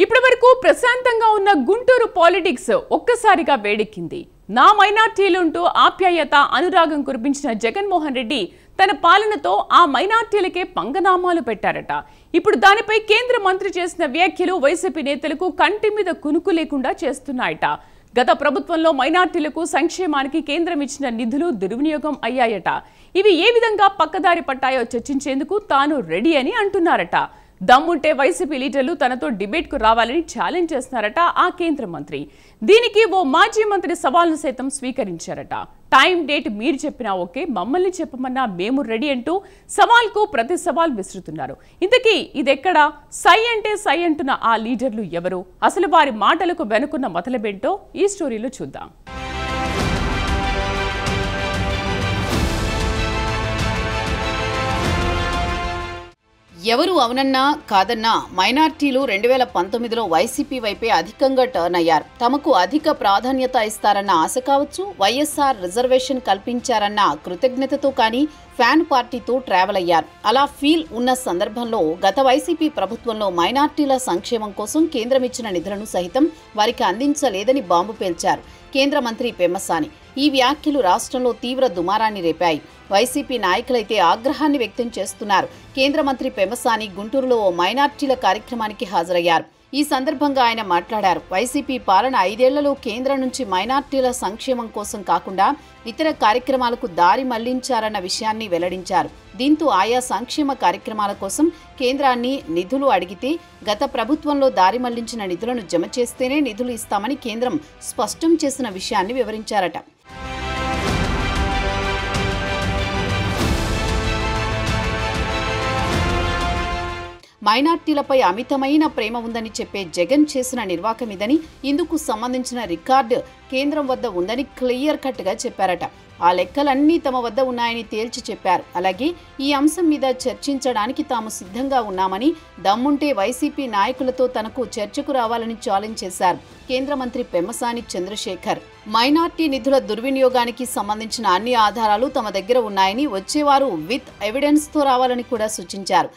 ఇప్పటివరకు ప్రశాంతంగా ఉన్న గుంటూరు పాలిటిక్స్ ఒక్కసారిగా వేడెక్కింది. నా మైనార్టీలుంటూ ఆప్యాయత అనురాగం కురిపించిన జగన్మోహన్ రెడ్డి తన పాలనతో ఆ మైనార్టీలకే పంగనామాలు పెట్టారట. ఇప్పుడు దానిపై కేంద్ర మంత్రి చేసిన వ్యాఖ్యలు వైసీపీ నేతలకు కంటి మీద కునుకు లేకుండా చేస్తున్నాయట. గత ప్రభుత్వంలో మైనార్టీలకు సంక్షేమానికి కేంద్రం ఇచ్చిన నిధులు దుర్వినియోగం అయ్యాయట. ఇవి ఏ విధంగా పక్కదారి పట్టాయో చర్చించేందుకు తాను రెడీ అని అంటున్నారట. దమ్ముంటే వైసీపీ లీడర్లు తనతో డిబేట్కు రావాలని ఛాలెంజ్ చేస్తున్నారట ఆ కేంద్ర మంత్రి. దీనికి ఓ మాజీ మంత్రి సవాల్ను సైతం స్వీకరించారట. టైం డేట్ మీరు చెప్పినా ఓకే, మమ్మల్ని చెప్పమన్నా మేము రెడీ అంటూ సవాల్కు ప్రతి సవాల్ విసురుతున్నారు. ఇంతకీ ఇదెక్కడా? సై అంటే సై అంటున్న ఆ లీడర్లు ఎవరు? అసలు వారి మాటలకు వెనుకున్న మతలబేంటో ఈ స్టోరీలో చూద్దాం. ఎవరు అవునన్నా కాదన్నా మైనార్టీలు 2019లో వైసీపీ వైపే అధికంగా టర్న్ అయ్యారు. తమకు అధిక ప్రాధాన్యత ఇస్తారన్న ఆశ కావచ్చు, వైఎస్ఆర్ రిజర్వేషన్ కల్పించారన్న కృతజ్ఞతతో కానీ ఫ్యాన్ పార్టీతో ట్రావెల్ అయ్యారు. అలా ఫీల్ ఉన్న సందర్భంలో గత వైసీపీ ప్రభుత్వంలో మైనార్టీల సంక్షేమం కోసం కేంద్రం ఇచ్చిన నిధులను సహితం వారికి అందించలేదని బాంబు పేల్చారు కేంద్ర మంత్రి పెమ్మసాని. ఈ వ్యాఖ్యలు రాష్ట్రంలో తీవ్ర దుమారాన్ని రేపాయి. వైసీపీ నాయకులైతే ఆగ్రహాన్ని వ్యక్తం చేస్తున్నారు. కేంద్ర మంత్రి పెమ్మసాని గుంటూరులో ఓ మైనార్టీల కార్యక్రమానికి హాజరయ్యారు. ఈ సందర్భంగా ఆయన మాట్లాడారు. వైసీపీ పాలన 5 ఏళ్లలో కేంద్రం నుంచి మైనార్టీల సంక్షేమం కోసం కాకుండా ఇతర కార్యక్రమాలకు దారి మళ్లించారన్న విషయాన్ని వెల్లడించారు. దీంతో ఆయా సంక్షేమ కార్యక్రమాల కోసం కేంద్రాన్ని నిధులు అడిగితే గత ప్రభుత్వంలో దారి మళ్లించిన నిధులను జమ చేస్తేనే నిధులు ఇస్తామని కేంద్రం స్పష్టం చేసిన విషయాన్ని వివరించారట. మైనార్టీలపై అమితమైన ప్రేమ ఉందని చెప్పే జగన్ చేసిన నిర్వాకమిదని, ఇందుకు సంబంధించిన రికార్డు కేంద్రం వద్ద ఉందని క్లియర్ కట్గా చెప్పారట. ఆ లెక్కలన్నీ తమ వద్ద ఉన్నాయని తేల్చి చెప్పారు. అలాగే ఈ అంశం మీద చర్చించడానికి తాము సిద్ధంగా ఉన్నామని, దమ్ముంటే వైసీపీ నాయకులతో తనకు చర్చకు రావాలని ఛాలెంజ్ చేశారు కేంద్ర మంత్రి పెమ్మసాని చంద్రశేఖర్. మైనార్టీ నిధుల దుర్వినియోగానికి సంబంధించిన అన్ని ఆధారాలు తమ దగ్గర ఉన్నాయని, వచ్చేవారు విత్ ఎవిడెన్స్తో రావాలని కూడా సూచించారు.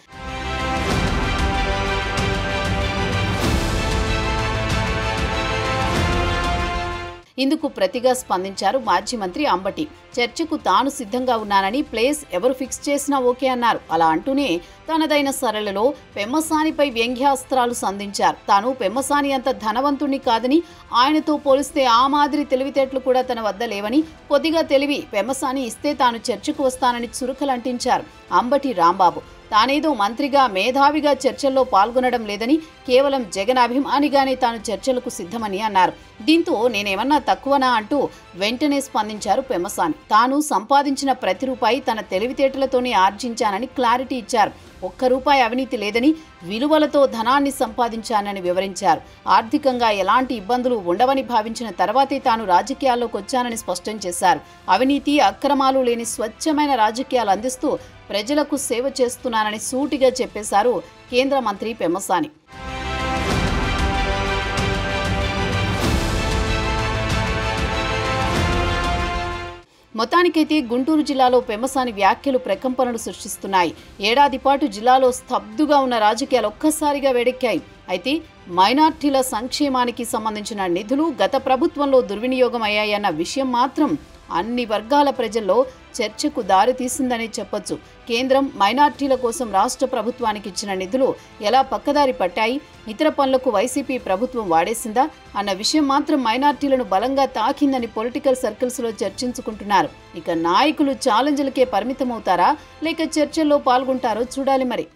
ఇందుకు ప్రతిగా స్పందించారు మాజీ మంత్రి అంబటి. చర్చకు తాను సిద్ధంగా ఉన్నానని, ప్లేస్ ఎవరు ఫిక్స్ చేసినా ఓకే అన్నారు. అలా అంటూనే తనదైన సరళలో పెమ్మసానిపై వ్యంగ్యాస్త్రాలు సంధించారు. తాను పెమ్మసాని అంత ధనవంతుణ్ణి కాదని, ఆయనతో పోలిస్తే ఆ మాదిరి తెలివితేటలు కూడా తన వద్ద లేవని, కొద్దిగా తెలివి పెమ్మసాని ఇస్తే తాను చర్చకు వస్తానని చురుకలంటించారు అంబటి రాంబాబు. తానేదో మంత్రిగా మేధావిగా చర్చల్లో పాల్గొనడం లేదని, కేవలం జగన్ అభిమానిగానే తాను చర్చలకు సిద్ధమని అన్నారు. దీంతో నేనేమన్నా తక్కువనా అంటూ వెంటనే స్పందించారు పెమ్మసాని. తాను సంపాదించిన ప్రతి రూపాయి తన తెలివితేటలతోనే ఆర్జించానని క్లారిటీ ఇచ్చారు. ఒక్క రూపాయి అవినీతి లేదని, విలువలతో ధనాన్ని సంపాదించానని వివరించారు. ఆర్థికంగా ఎలాంటి ఇబ్బందులు ఉండవని భావించిన తర్వాతే తాను రాజకీయాల్లోకి వచ్చానని స్పష్టం చేశారు. అవినీతి అక్రమాలు లేని స్వచ్ఛమైన రాజకీయాలు అందిస్తూ ప్రజలకు సేవ చేస్తున్నానని సూటిగా చెప్పేశారు కేంద్ర మంత్రి పెమ్మసాని. మొత్తానికైతే గుంటూరు జిల్లాలో పెమ్మసాని వ్యాఖ్యలు ప్రకంపనలు సృష్టిస్తున్నాయి. ఏడాది పాటు జిల్లాలో స్తబ్దుగా ఉన్న రాజకీయాలు ఒక్కసారిగా వేడెక్కాయి. అయితే మైనార్టీల సంక్షేమానికి సంబంధించిన నిధులు గత ప్రభుత్వంలో దుర్వినియోగం అయ్యాయన్న విషయం మాత్రం అన్ని వర్గాల ప్రజల్లో చర్చకు దారితీసిందని చెప్పొచ్చు. కేంద్రం మైనార్టీల కోసం రాష్ట్ర ప్రభుత్వానికి ఇచ్చిన నిధులు ఎలా పక్కదారి పట్టాయి, ఇతర పనులకు వైసీపీ ప్రభుత్వం వాడేసిందా అన్న విషయం మాత్రం మైనార్టీలను బలంగా తాకిందని పొలిటికల్ సర్కిల్స్లో చర్చించుకుంటున్నారు. ఇక నాయకులు ఛాలెంజ్లకే పరిమితమవుతారా లేక చర్చల్లో పాల్గొంటారో చూడాలి మరి.